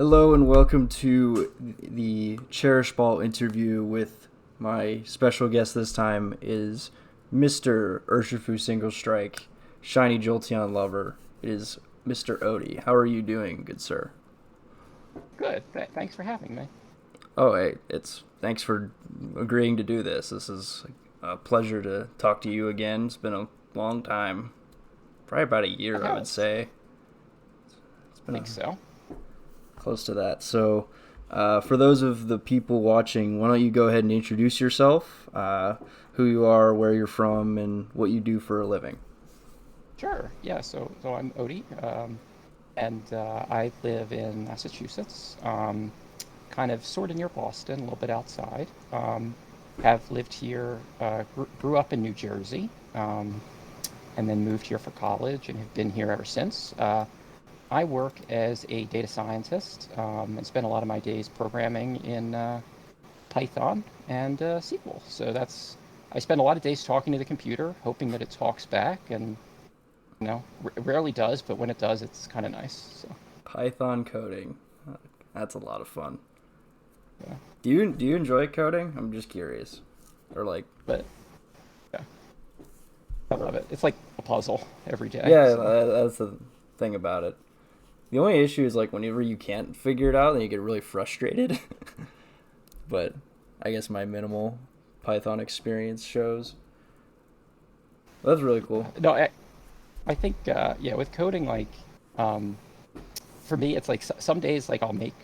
Hello and welcome to the Cherish Ball interview with my special guest this time is Mr. Urshifu Single Strike, Shiny Jolteon Lover. It is Mr. Oatey. How are you doing, good sir? Good. Thanks for having me. Oh, hey, it's thanks for agreeing to do this. This is a pleasure to talk to you again. It's been a long time, probably about a It year, I would has. say. It's I been think so. close to that. So, for those of the people watching, why don't you go ahead and introduce yourself, who you are, where you're from, and what you do for a living? Sure. Yeah. So I'm Odie, and I live in Massachusetts, kind of sort of near Boston, a little bit outside. Have lived here, grew up in New Jersey, and then moved here for college, and have been here ever since. I work as a data scientist, and spend a lot of my days programming in Python and SQL. I spend a lot of days talking to the computer, hoping that it talks back, and rarely does, but when it does, it's kind of nice. So, Python coding. That's a lot of fun. yeah. Do you enjoy coding? I'm just curious. Or like, But yeah, I love it. It's like a puzzle every day. yeah, So that's the thing about it. The only issue is like whenever you can't figure it out, then you get really frustrated. But I guess my minimal Python experience shows. That's really cool. no, I think yeah, with coding, um, for me, it's like some days like I'll make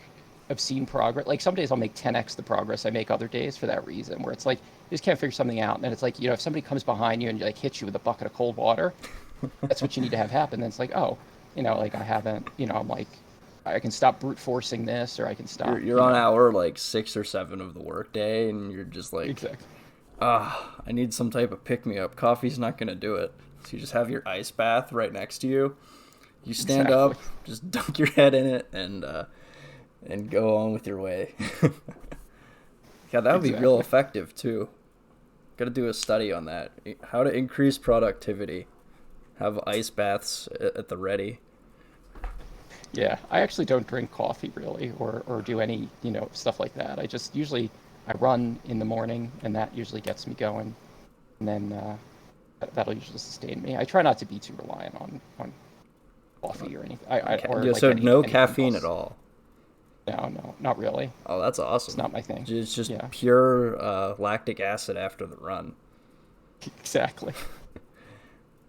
obscene progress. Like some days I'll make 10x the progress I make other days for that reason, where it's like you just can't figure something out, and then it's like if somebody comes behind you and like hits you with a bucket of cold water, that's what you need to have happen. Then it's like, oh, like I haven't, I'm like, I can stop brute forcing this, or I can you're stop, you're on hour like 6 or 7 of the workday, and you're just like, exactly, I need some type of pick me up. Coffee's not gonna do it. So you just have your ice bath right next to you. You stand exactly, up, just dunk your head in it, and go on with your way. Yeah, that would be real exactly. effective too. Got to do a study on that. How to increase productivity. Have ice baths at the ready. Yeah, I actually don't drink coffee really, or do any, stuff like that. I just usually I run in the morning, and that usually gets me going, and then that'll usually sustain me. I try not to be too reliant on coffee or anything, or like So no anything caffeine at else. all. No, no, not really. Oh, that's It's awesome. not my thing. It's just Yeah, pure lactic acid after the run. exactly.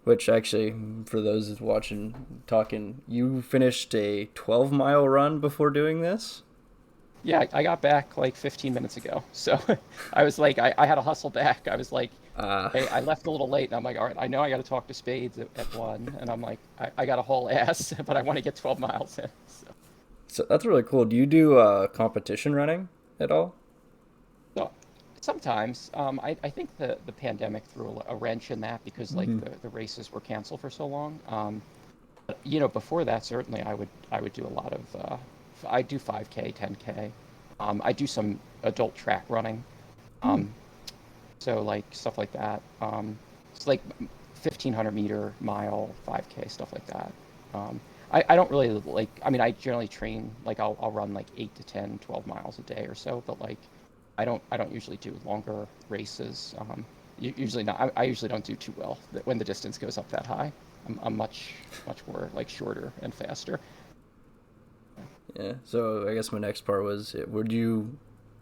Which actually, for those watching, talking, you finished a 12-mile run before doing this? Yeah, I got back like 15 minutes ago. So I was like, I had to hustle back. I was like, Uh, hey, I left a little late, and I'm like, all right, I know I got to talk to Spades at 1, and I'm like, I got a whole ass, but I want to get 12 miles in. So, so that's really cool. Do you do competition running at all? so sometimes I think the pandemic threw a wrench in that because like Mm-hmm. the races were canceled for so long. But, before that, certainly I would do a lot of I do 5K, 10K. I do some adult track running. Hmm. Um, So like stuff like that. It's like 1,500-meter, mile, 5K, stuff like that. I don't really like, I mean, I generally train, like I'll run like 8 to 10, 12 miles a day or so, but like I don't usually do longer races. Usually not, I usually don't do too well when the distance goes up that high. I'm much more like shorter and faster. Yeah. So I guess my next part was, would you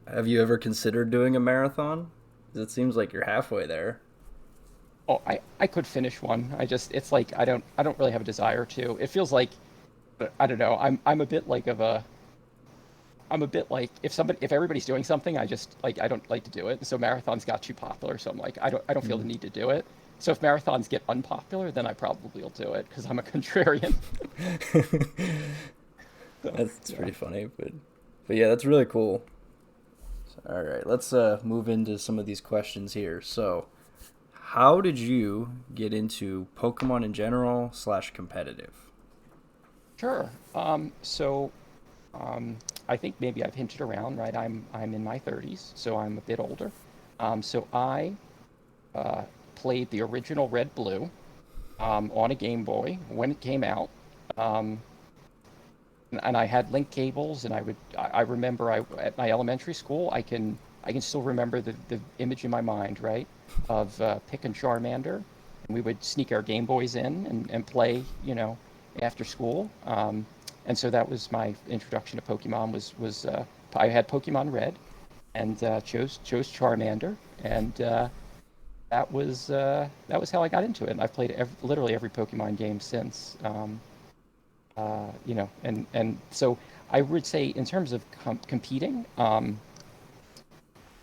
have you ever considered doing a marathon? 'Cause it seems like you're halfway there. Oh, I could finish one. It's like I don't really have a desire to. It feels like, I don't know. I'm a bit like if everybody's doing something, I just like I don't like to do it. So marathons got too popular, so I'm like I don't feel the Mm. need to do it. So if marathons get unpopular, then I probably will do it because I'm a contrarian. So That's yeah, pretty funny, but yeah, that's really cool. All right, let's move into some of these questions here. So, how did you get into Pokemon in general slash competitive? sure. Um, I think maybe I've hinted around, right? I'm in my 30s, so I'm a bit older. So I uh, played the original Red Blue on a Game Boy when it came out. Um, and I had link cables, and I remember at my elementary school, I can still remember the image in my mind, right, of Pick and Charmander, and we would sneak our Game Boys in and play, after school. And so that was my introduction to Pokemon. Was I had Pokemon Red, and chose Charmander, and that was how I got into it. And I've played literally every Pokemon game since. And so I would say in terms of competing,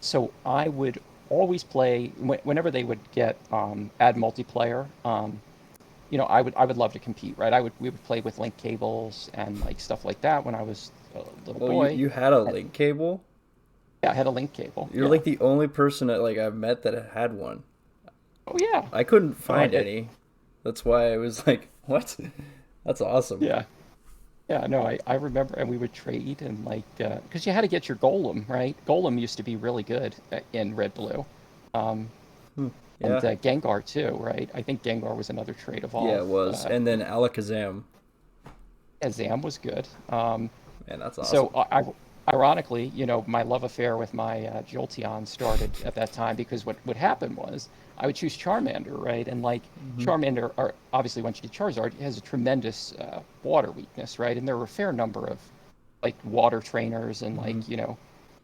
so I would always play whenever they would get add multiplayer. I would love to compete, right? We would play with link cables and like stuff like that when I was a little Oh, you boy. you had a And, link cable? yeah, I had a link cable. You're Yeah. like the only person that like I've met that had one. Oh yeah. I couldn't Oh, find any. That's why I was like, what? That's awesome. yeah. Yeah, no, I remember, and we would trade and like because you had to get your Golem, right? Golem used to be really good in Red Blue, um, Hmm. and Yeah. Gengar too, right? I think Gengar was another trade Yeah, evolve. it was. And then Alakazam. Azam was good. Man, that's So awesome. ironically, my love affair with my Jolteon started at that time because what would happen was I would choose Charmander, right? And like Hmm. Charmander, or obviously once you get Charizard, it has a tremendous water weakness, right? And there were a fair number of like water trainers and Hmm. like,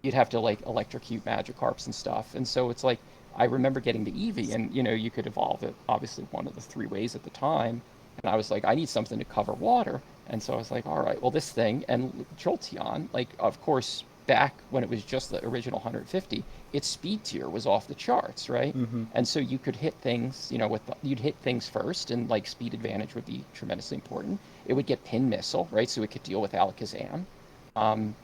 you'd have to like electrocute Magikarps and stuff. And so it's like I remember getting the Eevee and you could evolve it obviously one of the three ways at the time. And I was like, I need something to cover water. And so I was like, all right, well, this thing and Jolteon, like, of course, back when it was just the original 150, its speed tier was off the charts, right? Hmm. And so you could hit things, you'd hit things first, and like speed advantage would be tremendously important. It would get pin missile, right? So it could deal with Alakazam. Um,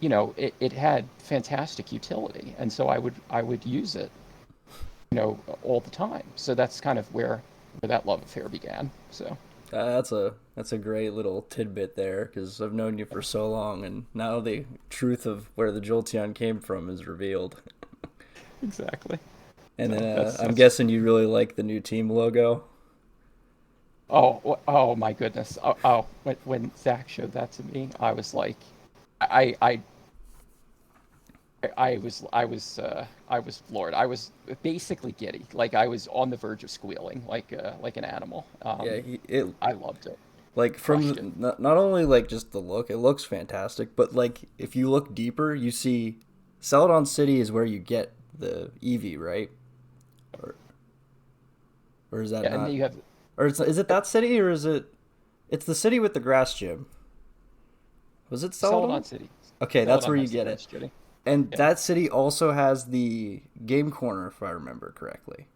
it had fantastic utility, and so I would use it, all the time. So that's kind of where that love affair began. So That's a great little tidbit there because I've known you for so long, and now the truth of where the Jolteon came from is revealed. exactly. And then So that's I'm that's guessing you really like the new team logo. oh my goodness. Oh, when Zach showed that to me, I was like, I I I was floored. I was basically giddy. Like I was on the verge of squealing, like an animal. Yeah, it I loved it. like Crushed it. not only like just the look, it looks fantastic, but like if you look deeper, you see Celadon City is where you get the Eevee, right? Or or is that Yeah, and then not? you have Or is it that city or is it? It's the city with the grass gym. Was it Celadon? Celadon City. Okay, that's Celadon where you has the get it. grass jetty. And Yeah, that city also has the game corner, if I remember correctly,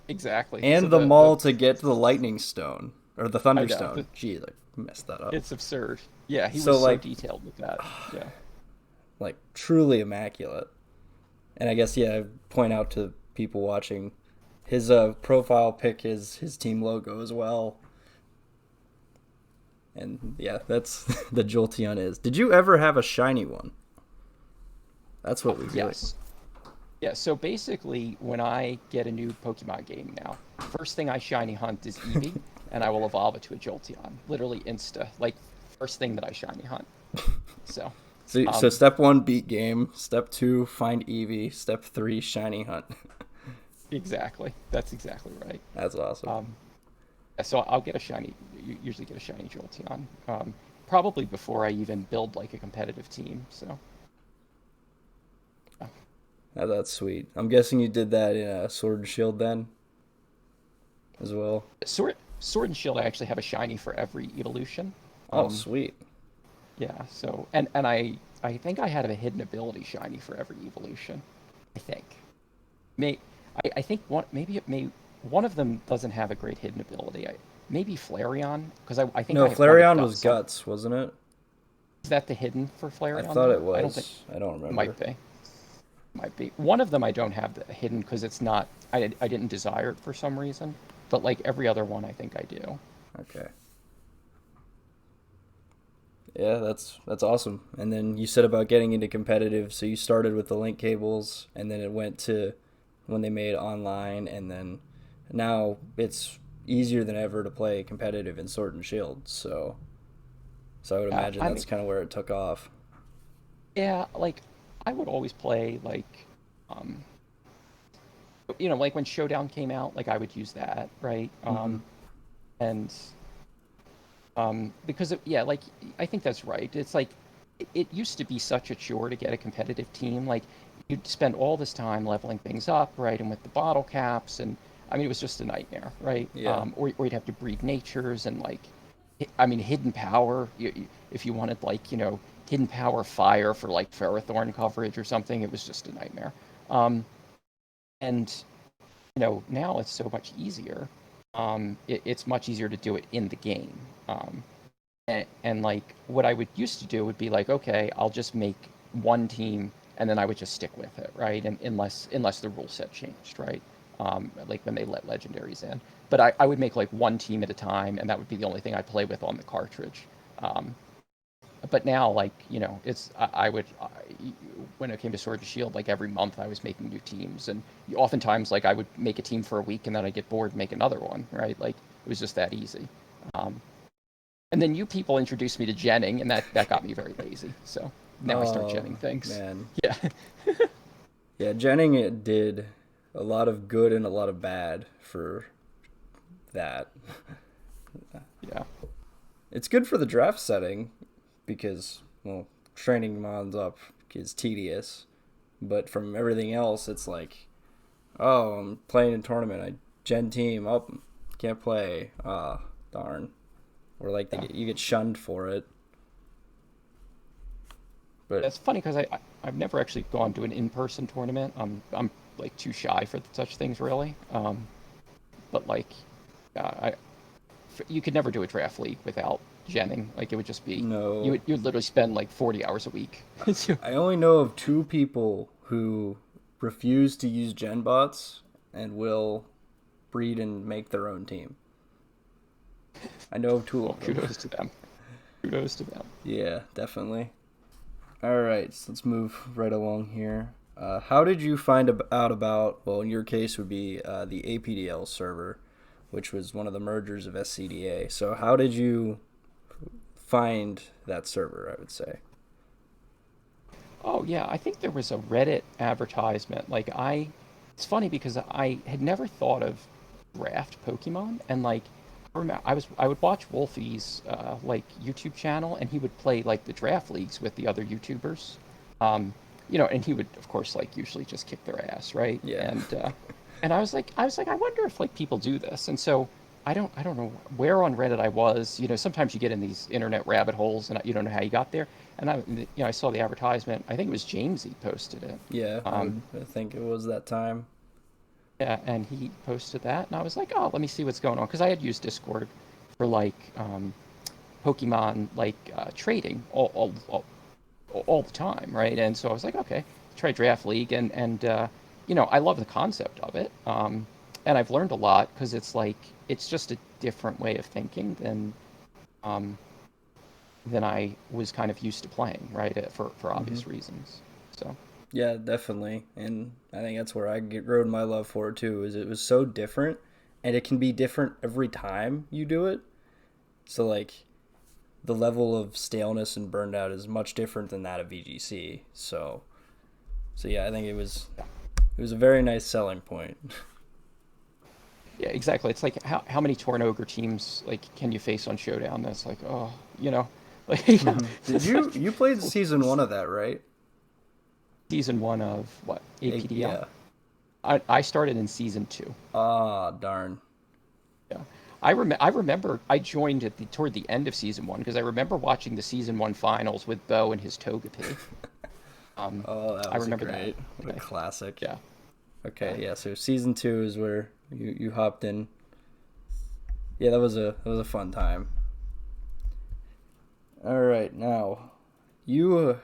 exactly. So and the the mall to get to the Lightning Stone or the I know, Thunderstone. but Jeez, I messed that up. it's absurd. Yeah, he was So so like, detailed with that. Yeah. like truly immaculate. And I guess yeah, point out to people watching, his profile pic is his team logo as well. And yeah, that's the Jolteon is. Did you ever have a shiny one? That's what we really. Yes. Yeah, so basically, when I get a new Pokemon game now, first thing I shiny hunt is Eevee, and I will evolve it to a Jolteon. Literally insta. Like, first thing that I shiny hunt. So, So um, step one, beat game. Step two, find Eevee. Step three, shiny hunt. exactly. That's exactly right. That's awesome. Um, yeah, so I'll get a shiny, usually get a shiny Jolteon. Probably before I even build like a competitive team. So, uh, That's sweet. I'm guessing you did that in Sword and Shield then as well. Sword and Shield, I actually have a shiny for every evolution. Oh, Um, sweet. Yeah, so and I think I had a hidden ability shiny for every evolution. I think. May I think one of them doesn't have a great hidden ability. Maybe Flareon, because I think No, I have one with Flareon was guts. So guts, wasn't it? is that the hidden for I Flareon thought though? it I don't think was. I don't it remember. might be. Might be. One of them I don't have the hidden because it's not I didn't desire it for some reason. But like every other one I think I do. Okay. Yeah, that's awesome. And then you said about getting into competitive, so you started with the link cables, and then it went to when they made online, and then now it's easier than ever to play competitive in Sword and Shield. So So I would Yeah, imagine I that's mean, kind of where it took off. yeah, like I would always play like, um, like when Showdown came out, like I would use that, right? Hmm. And because yeah, like I think that's right. It's like it used to be such a chore to get a competitive team. Like you'd spend all this time leveling things up, right? And with the bottle caps, and I mean, it was just a nightmare, right? Yeah. Or you'd have to breed natures and like, I mean, hidden power. If you wanted like hidden power fire for like Ferrothorn coverage or something, it was just a nightmare. Um, and now it's so much easier. It's much easier to do it in the game. And like what I would used to do would be like, okay, I'll just make one team and then I would just stick with it, right? And unless the rule set changed, right? Like when they let legendaries in. But I would make like one team at a time, and that would be the only thing I play with on the cartridge. Um, but now, like it's when it came to Sword and Shield, like every month I was making new teams, and oftentimes like I would make a team for a week and then I get bored and make another one, right? Like it was just that easy. Um, and then you people introduced me to Jenning, and that got me very lazy. So now I start Oh Jenning things. man. Yeah, Yeah, Jennings it did a lot of good and a lot of bad for that. yeah, It's good for the draft setting because, well, training mons up is tedious. But from everything else, it's like, oh, I'm playing in tournament. I gen team up, can't play. Ah, darn. Or like yeah. you get shunned for it. But It's funny because I've never actually gone to an in-person tournament. I'm like too shy for such things really. But like, I you could never do a draft league without Jenning. Like it would just be no, you'd literally spend like 40 hours a week. I only know of two people who refuse to use gen bots and will breed and make their own team. I know of two Well, of them. kudos to them. Kudos to them. Yeah, definitely. All right, so let's move right along here. How did you find out about, well, in your case would be the APDL server, which was one of the mergers of SCDA. So how did you find that server, I would say? Oh yeah, I think there was a Reddit advertisement. It's funny because I had never thought of draft Pokemon, and like, I would watch Wolfie's like YouTube channel, and he would play like the draft leagues with the other YouTubers, and he would of course like usually just kick their ass, right? Yeah. And I was like, I wonder if like people do this, and so. I don't know where on Reddit I was. Sometimes you get in these internet rabbit holes and you don't know how you got there. And I saw the advertisement. I think it was Jamesy posted it. Yeah, Um, I think it was that time. yeah, and he posted that, and I was like, oh, let me see what's going on, because I had used Discord for like Pokemon like trading all the time, right? And so I was like, okay, try Draft League, and I love the concept of it, and I've learned a lot because it's just a different way of thinking um, than I was kind of used to playing, right? For Hmm. obvious reasons. So Yeah, definitely. And I think that's where rode my love for it too, is it was so different and it can be different every time you do it. So like the level of staleness and burned out is much different than that of VGC. So yeah, I think it was a very nice selling point. yeah, exactly. It's like how many Tornogre teams like can you face on Showdown? That's like like Hmm. Did you played season one of that, right? season one of what APDL. Yeah. I started in season two. Ah, darn. Yeah, I remember I joined toward the end of season one because I remember watching the season one finals with Bo and his Togepi. Oh, that I was a remember that. great. What a classic. Yeah, yeah. Okay, yeah. So season two is where you hopped in. Yeah, that was a fun time. All right, now you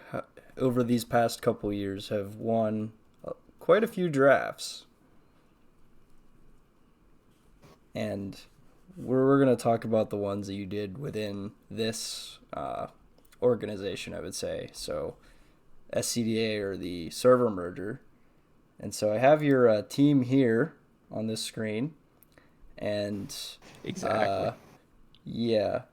over these past couple years have won quite a few drafts, and we're gonna talk about the ones that you did within this organization, I would say. So SCDA or the server merger, and so I have your team here on this screen, and uh, Exactly. yeah,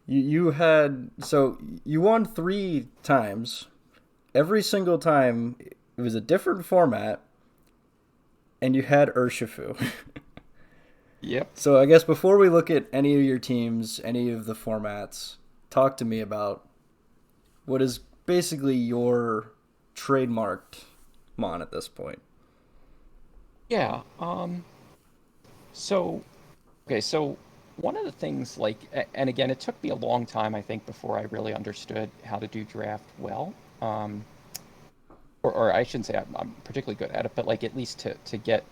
You had so you won 3 times. Every single time it was a different format, and you had Urshifu. Yep. So I guess before we look at any of your teams, any of the formats, talk to me about what is basically your trademarked Mon at this point. Yeah. So okay, so one of the things and again, it took me a long time, I think, before I really understood how to do draft well. Um, or I shouldn't say I'm particularly good at it, but like at least to get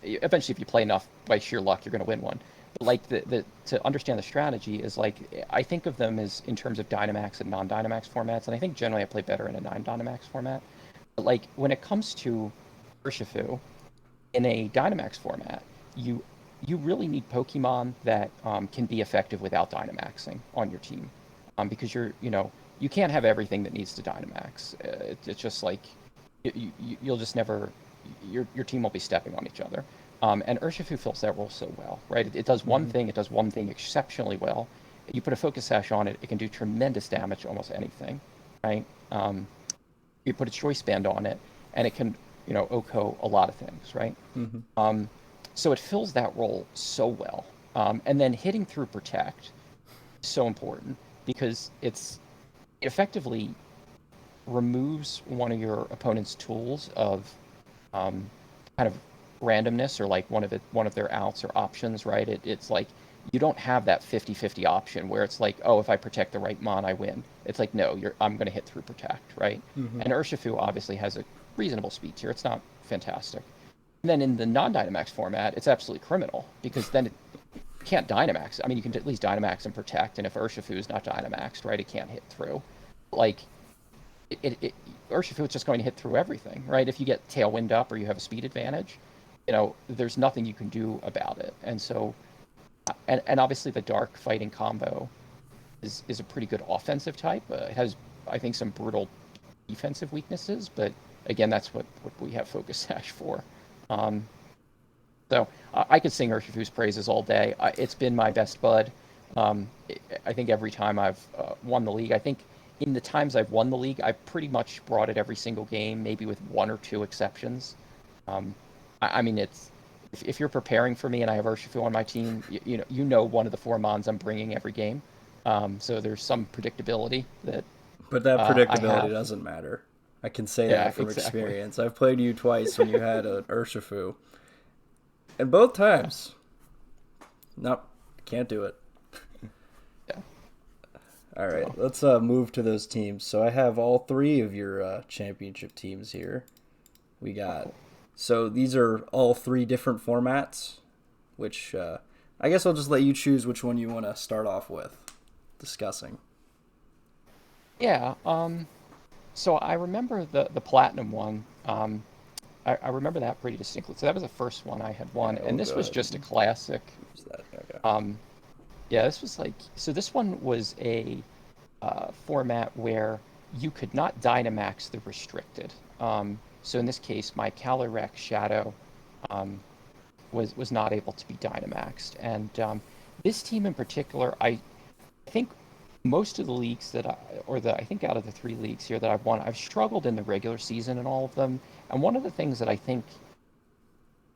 eventually if you play enough by sheer luck, you're going to win one. But like the to understand the strategy is like I think of them as in terms of Dynamax and non-Dynamax formats, and I think generally I play better in a non-Dynamax format. But like when it comes to Urshifu in a Dynamax format, you you really need Pokemon that can be effective without Dynamaxing on your team, because you can't have everything that needs to Dynamax. It's just like you'll just never your team won't be stepping on each other. And Urshifu fills that role so well, right? It does one Mm-hmm. thing. It does one thing exceptionally well. You put a focus sash on it, it can do tremendous damage to almost anything, right? You put a choice band on it, and it can, OHKO a lot of things, right? Mm-hmm. Um, so it fills that role so well. And then hitting through protect is so important because it effectively removes one of your opponent's tools of um, kind of randomness or like one of their outs or options, right? It's like you don't have that 50-50 option where it's like, oh, if I protect the right mon, I win. It's like, no, I'm going to hit through protect, right? Mm-hmm. And Urshifu obviously has a reasonable speed tier. It's not fantastic. And then in the non-Dynamax format, it's absolutely criminal because then it can't Dynamax. I mean, you can at least Dynamax and protect, and if Urshifu is not Dynamaxed, right, it can't hit through. Like, Urshifu is just going to hit through everything, right? If you get Tailwind up or you have a speed advantage, there's nothing you can do about it. And so, and obviously the Dark fighting combo is a pretty good offensive type. It has, I think, some brutal defensive weaknesses, but again, that's what we have Focus Sash for. Um, so I could sing Urshifu's praises all day. It's been my best bud. I think every time I've won the league, I think in the times I've won the league, I've pretty much brought it every single game, maybe with one or two exceptions. Um, I mean, if you're preparing for me and I have Urshifu on my team, you know one of the four mons I'm bringing every game. So there's some predictability that But that I predictability have. doesn't matter. I can say Yeah, that from exactly. experience. I've played you twice when you had an Urshifu, and both Yeah, times, nope, can't do it. yeah. All right, So let's move to those teams. So I have all 3 of your championship teams here. We oh, got cool. so these are all 3 different formats, which I guess I'll just let you choose which one you want to start off with discussing. Yeah. So I remember the platinum one. I remember that pretty distinctly. So that was the first one I had won, Yeah, we'll and go this was ahead just a and classic. use that. Okay. Um, yeah, this was like so. This one was a format where you could not Dynamax the restricted. So in this case, my Calyrex Shadow um, was not able to be Dynamaxed, and this team in particular, I think most of the leagues I think out of the 3 leagues here that I've won, I've struggled in the regular season in all of them. And one of the things that I think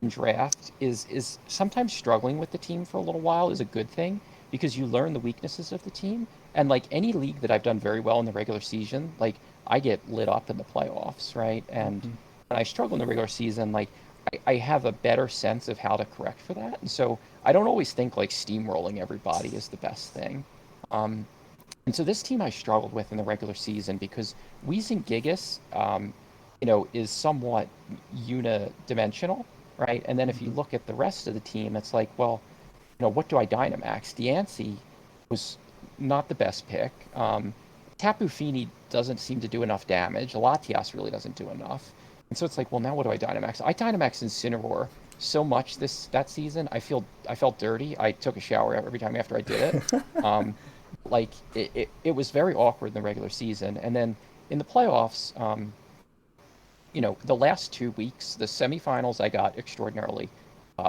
in draft is sometimes struggling with the team for a little while is a good thing because you learn the weaknesses of the team. And like any league that I've done very well in the regular season, like I get lit up in the playoffs, right? And Hmm. when I struggle in the regular season, like I have a better sense of how to correct for that. And so I don't always think like steamrolling everybody is the best thing. Um, and so this team I struggled with in the regular season because Weezing Gigas, is somewhat unidimensional, right? And then if you Hmm. look at the rest of the team, it's like, well, what do I Dynamax? Diancie was not the best pick. Tapu Fini doesn't seem to do enough damage. Latias really doesn't do enough. And so it's like, well, now what do I Dynamax? I Dynamax Incineroar so much that season. I felt dirty. I took a shower every time after I did it. Um, like it was very awkward in the regular season, and then in the playoffs, the last 2 weeks, the semifinals, I got extraordinarily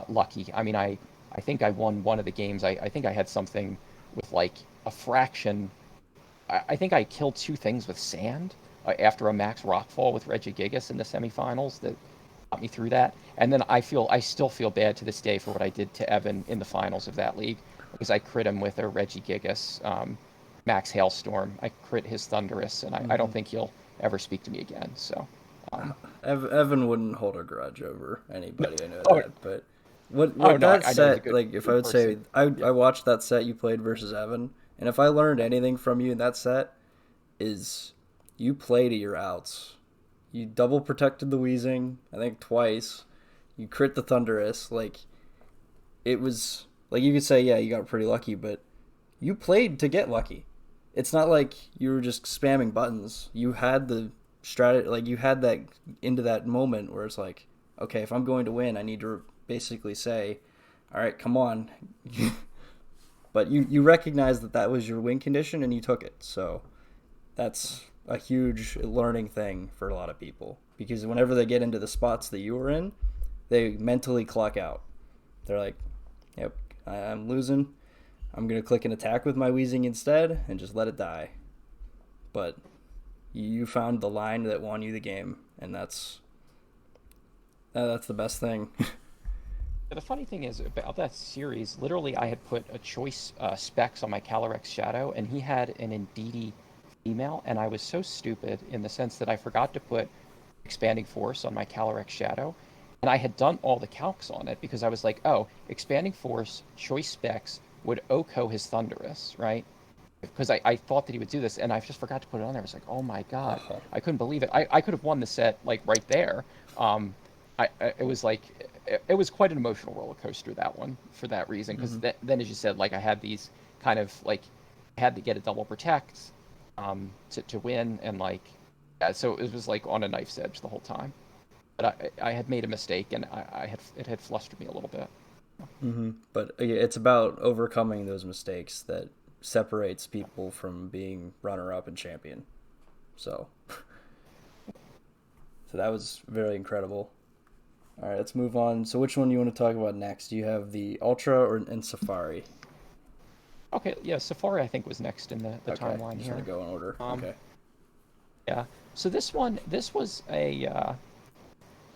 lucky. I mean, I think I won one of the games. I think I had something with like a fraction. I think I killed two things with sand after a max rockfall with Regigigas in the semifinals that got me through that. And then I still feel bad to this day for what I did to Evan in the finals of that league because I crit him with a Regigigas max hailstorm. I crit his Thunderous, and I don't think he'll ever speak to me again. So. Um, Evan wouldn't hold a grudge over anybody. I know oh, that, but what oh no, that I know he's a set, good, like, if I good would say, person. Yeah. I watched that set you played versus Evan, and if I learned anything from you in that set, is you play to your outs. You double protected the Wheezing, I think twice. You crit the Thunderous. Like, it was like you could say, yeah, you got pretty lucky, but you played to get lucky. It's not like you were just spamming buttons. You had the strategy, like you had that into that moment where it's like, okay, if I'm going to win, I need to basically say, all right, come on. But you recognize that that was your win condition and you took it. So that's a huge learning thing for a lot of people because whenever they get into the spots that you were in, they mentally clock out. They're like, yep, I'm losing. I'm going to click an attack with my Wheezing instead and just let it die. But you found the line that won you the game, and that's the best thing. The funny thing is about that series, literally, I had put a choice specs on my Calyrex Shadow, and he had an Indeedee female, and I was so stupid in the sense that I forgot to put expanding force on my Calyrex Shadow, and I had done all the calcs on it because I was like, oh, expanding force, choice specs would OHKO his Thunderous, right? Because I thought that he would do this, and I just forgot to put it on there. I was like, oh my god, Uh-huh. I couldn't believe it. I could have won the set like right there. Um, it was like it was quite an emotional roller coaster, that one, for that reason. Because Mm-hmm. then, as you said, like I had these kind of like I had to get a double protect to win, and like yeah, so it was like on a knife's edge the whole time. But I had made a mistake, and it had flustered me a little bit. Mm-hmm. But yeah, it's about overcoming those mistakes that separates people from being runner-up and champion. So, so that was very incredible. All right, let's move on. So, which one do you want to talk about next? Do you have the Ultra or and Safari? Okay, yeah, Safari I think was next in the Okay, timeline just want here. to go in order. Um, Okay. yeah. So this was a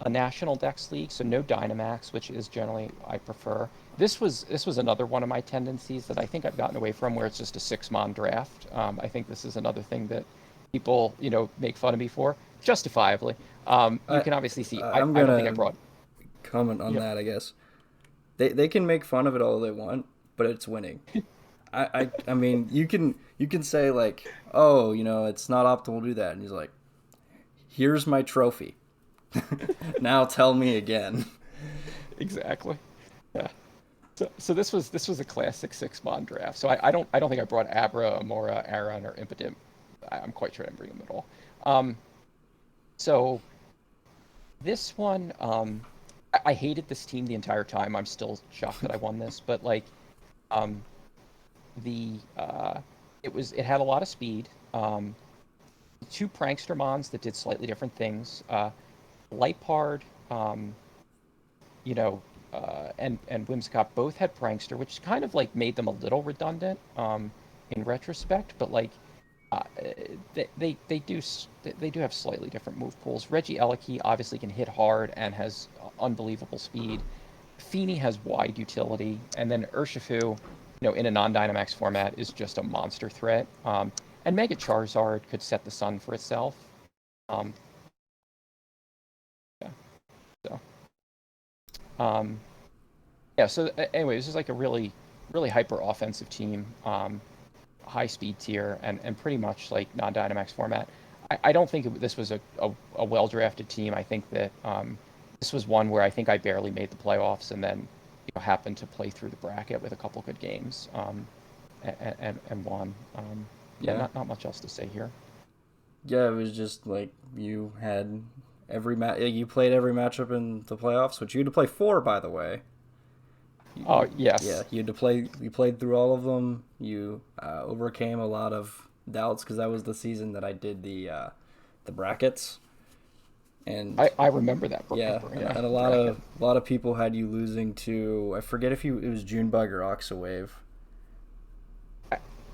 national Dex league, so no Dynamax, which is generally I prefer. This was another one of my tendencies that I think I've gotten away from, where it's just a six-mon draft. I think this is another thing that people make fun of me for, justifiably. You I can obviously see I'm I don't think I gonna brought. comment on Yep. that. I guess they can make fun of it all they want, but it's winning. I mean you can say like, oh, it's not optimal to do that, and he's like, here's my trophy. Now tell me again. Exactly. Yeah. So this was a classic six-mon draft. So I don't think I brought Abra, Amora, Aaron, or Impidimp. I'm quite sure I didn't bring them at all. Um, so this one, I hated this team the entire time. I'm still shocked that I won this, but like, um, the it had a lot of speed. Two prankster mons that did slightly different things. Lipard, um, you know, and Whimsicott both had prankster, which kind of like made them a little redundant in retrospect, but like uh, they do have slightly different move pools. Reggie Eliki obviously can hit hard and has unbelievable speed. Feeney has wide utility, and then Urshifu, in a non-Dynamax format, is just a monster threat. And Mega Charizard could set the sun for itself. Um, yeah, so um, yeah. So anyway, this is like a really, really hyper offensive team, high speed tier, and pretty much like non-Dynamax format. I don't think this was a well drafted team. I think that this was one where I think I barely made the playoffs, and then happened to play through the bracket with a couple good games, and won. Yeah, Yeah. not much else to say here. Yeah, it was just like you had every you played every matchup in the playoffs, which you had to play four, by the way. Oh Yeah, yes, you had to play. You played through all of them. You overcame a lot of doubts because that was the season that I did the brackets, and I remember that yeah, yeah, and a lot bracket. of people had you losing to, I forget if it was Junebug or Oxawave.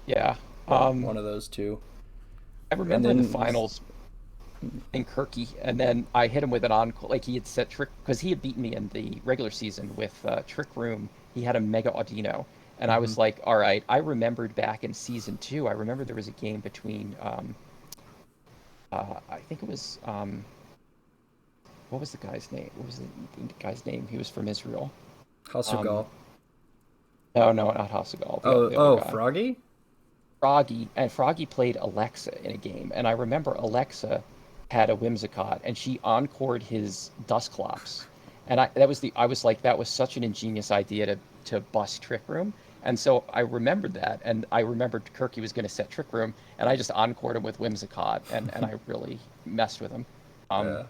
Yeah. but Um, one of those two. I And remember the then was finals in Kirky, and then I hit him with an encore. Like he had set trick because he had beaten me in the regular season with Trick Room. He had a Mega Audino, and I mhm. was like, all right. I remembered back in season two. I remember there was a game between I think it was what was the guy's name? What was the guy's name? He was from Israel. Um, Hasugal. no, no, not Hasegal, Oh, the other oh, guy. Froggy? Froggy, and Froggy played Alexa in a game, and I remember Alexa had a Whimsicott, and she encored his Dusclops, and I was like that was such an ingenious idea to bust Trick Room, and so I remembered that, and I remembered Kirky was going to set Trick Room, and I just encored him with Whimsicott, and I really messed with him. Um, Yeah.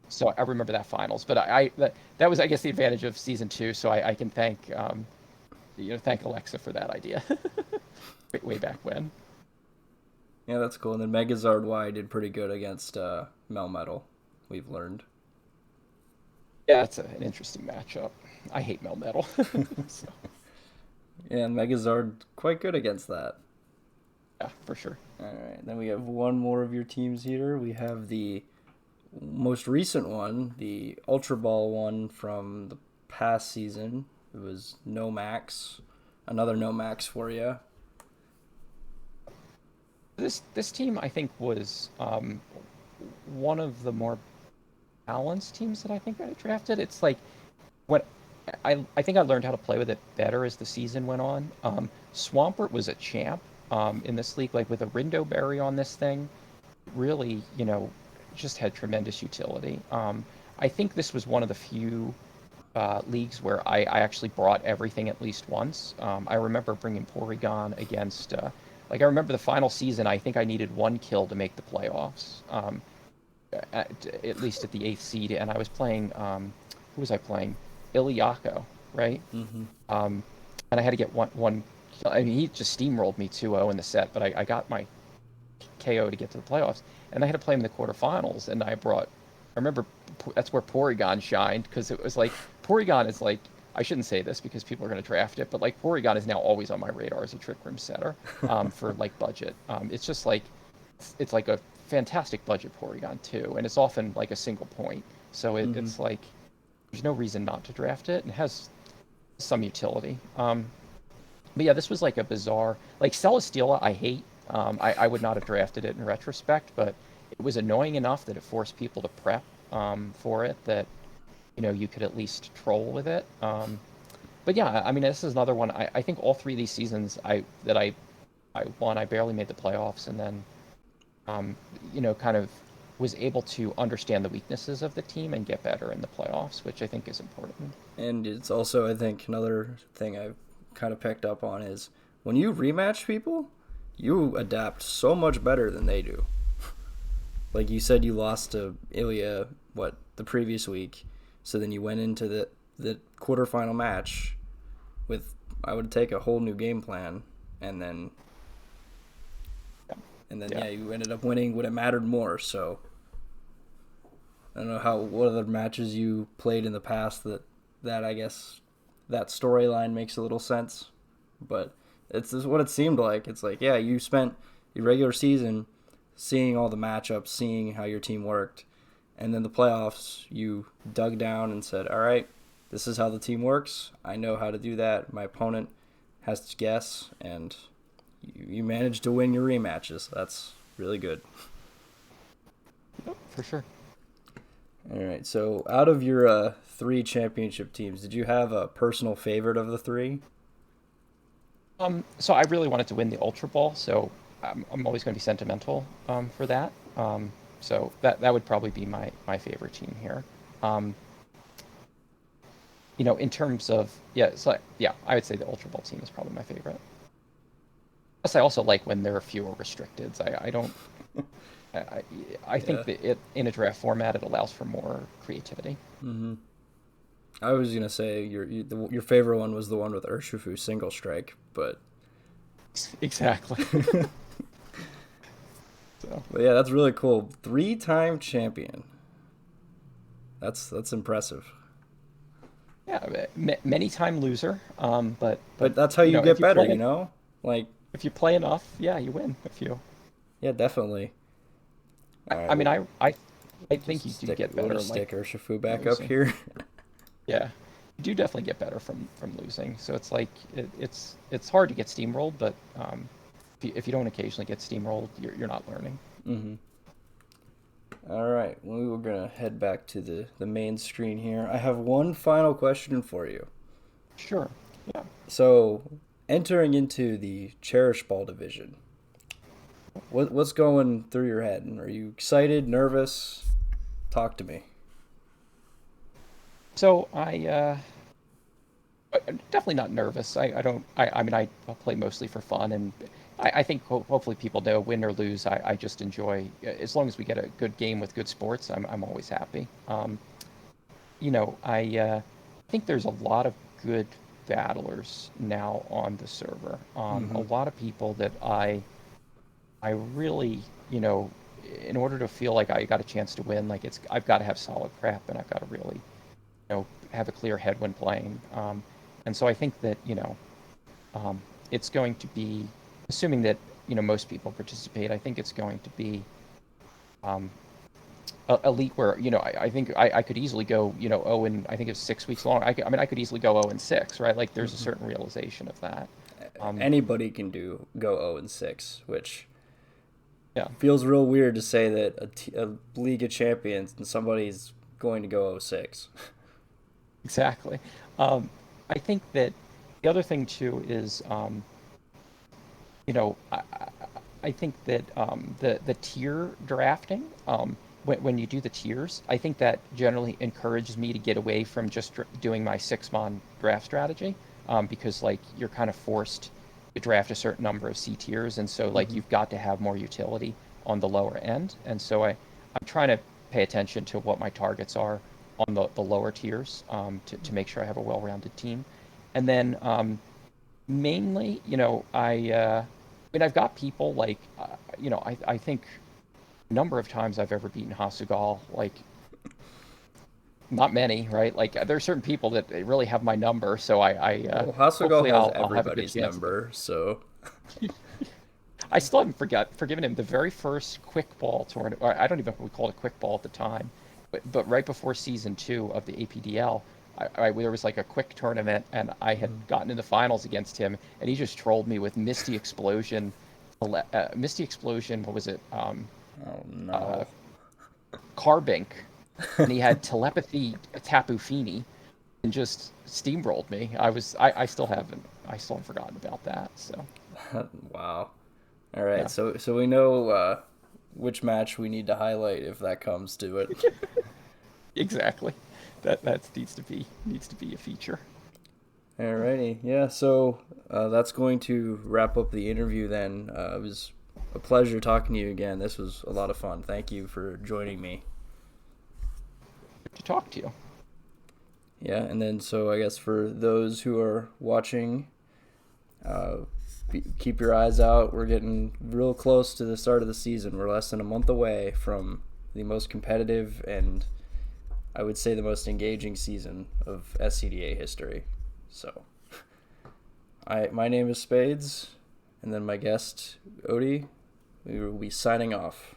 so I remember that finals, but that was I guess the advantage of season two, so I can thank thank Alexa for that idea way back when. Yeah, that's cool. And then Megazard Y did pretty good against Melmetal, we've learned. Yeah, it's an interesting matchup. I hate Melmetal. So, Yeah, and Megazard quite good against that. yeah, for sure. All right, then we have one more of your teams here. We have the most recent one, the Ultra Ball one from the past season. It was No Max. Another No Max for you. This team I think was one of the more balanced teams that I think I drafted. It's like what I think I learned how to play with it better as the season went on. Swampert was a champ in this league, like with a Rindo Berry on this thing. Really, just had tremendous utility. I think this was one of the few leagues where I actually brought everything at least once. I remember bringing Porygon against, like, I remember the final season, I think I needed one kill to make the playoffs, at least at the eighth seed, and I was playing, who was I playing? Iliako, right? Mm-hmm. Um, and I had to get one. I mean, he just steamrolled me 2-0 in the set, but I got my KO to get to the playoffs, and I had to play him in the quarterfinals. And I remember that's where Porygon shined because it was like Porygon is like I shouldn't say this because people are going to draft it, but like Porygon is now always on my radar as a Trick Room setter for like budget. It's just like it's like a fantastic budget Porygon too, and it's often like a single point, so Mm-hmm. it's like there's no reason not to draft it, and it has some utility. But yeah, this was like a bizarre, like Celesteela, I hate. I would not have drafted it in retrospect, but it was annoying enough that it forced people to prep for it that, you could at least troll with it. But yeah, I mean, this is another one. I think all three of these seasons I won, I barely made the playoffs, and then, um, kind of was able to understand the weaknesses of the team and get better in the playoffs, which I think is important. And it's also, I think, another thing I've kind of picked up on is when you rematch people, you adapt so much better than they do. Like you said, you lost to Ilya, what, the previous week. So then you went into the quarterfinal match with, I would take a whole new game plan. And then, Yeah. yeah, you ended up winning when it mattered more. So I don't know what other matches you played in the past that I guess that storyline makes a little sense, but it's just what it seemed like. It's like, yeah, you spent your regular season seeing all the matchups, seeing how your team worked, and then the playoffs, you dug down and said, all right, this is how the team works. I know how to do that. My opponent has to guess, and you managed to win your rematches. That's really good. Yep, for sure. All right. So, out of your three championship teams, did you have a personal favorite of the three? So I really wanted to win the Ultra Ball, so I'm always going to be sentimental for that. So that would probably be my favorite team here. Um, in terms of yeah, so yeah, I would say the Ultra Ball team is probably my favorite. Plus, I also like when there are fewer restricteds. I don't. I, I I think Yeah. that it in a draft format it allows for more creativity. Mm-hmm. I was gonna say your favorite one was the one with Urshifu single strike, but Exactly. So but yeah, that's really cool. 3-time champion. That's impressive. yeah, many time loser. But But that's how you if get you better, play you it, know. Like if you play enough, yeah, you win. If you, Yeah, definitely. All right, I mean, well, I think just you do stick. get We'll better just like stick Urshifu from back up losing. here. Yeah, you do definitely get better from losing. So it's like it's hard to get steamrolled, but if you don't occasionally get steamrolled, you're not learning. Mm-hmm. All right, well, we were gonna head back to the main screen here. I have one final question for you. Sure. Yeah. So, entering into the Cherish Ball division, what's going through your head? Are you excited, nervous? Talk to me. So I'm definitely not nervous. I don't. I mean, I play mostly for fun, and I think hopefully people know win or lose. I just enjoy as long as we get a good game with good sports. I'm always happy. I think there's a lot of good battlers now on the server. A Mm-hmm. lot of people that I really, in order to feel like I got a chance to win, like I've got to have solid prep and I've got to really, have a clear head when playing. And so I think that, it's going to be, assuming that, most people participate, I think it's going to be um, a league where, I think I could easily go, oh, and I think it's 6 weeks long. I mean, I could easily go 0-6, right? Like there's a Mm-hmm. certain realization of that. Um, Anybody can go 0-6, which yeah, feels real weird to say that a League of Champions and somebody's going to go 0-6. exactly. I think that the other thing too is, you know, I think that the tier drafting, when you do the tiers, I think that generally encourages me to get away from just doing my 6-mon draft strategy, because like you're kind of forced to draft a certain number of C tiers, and so like Mm-hmm. you've got to have more utility on the lower end, and so I'm trying to pay attention to what my targets are on the lower tiers, to make sure I have a well-rounded team, and then mainly, I mean, I've got people like, I think number of times I've ever beaten Hasugal, like not many, right? Like there are certain people that they really have my number, so Well, Hasegal hopefully has I'll have a good everybody's chance at them. number, so I still haven't forgiven him the very first quick ball tournament. Or I don't even know if we called it quick ball at the time, but right before season 2 of the APDL, there was like a quick tournament, and I had Mhm. gotten into finals against him, and he just trolled me with Misty Explosion, Misty Explosion. What was it? Oh Uh, no. Carbink, and he had telepathy Tapu Fini, and just steamrolled me. I still haven't forgotten about that. So Wow. All right, yeah, so we know which match we need to highlight if that comes to it. exactly. That needs to be a feature. Alrighty, yeah. So that's going to wrap up the interview. Then it was a pleasure talking to you again. This was a lot of fun. Thank you for joining me. To talk to you. Yeah, and then so I guess for those who are watching, uh, keep your eyes out. We're getting real close to the start of the season. We're less than a month away from the most competitive and I would say the most engaging season of SCDA history. So, my name is Spades, and then my guest Oatey. We will be signing off.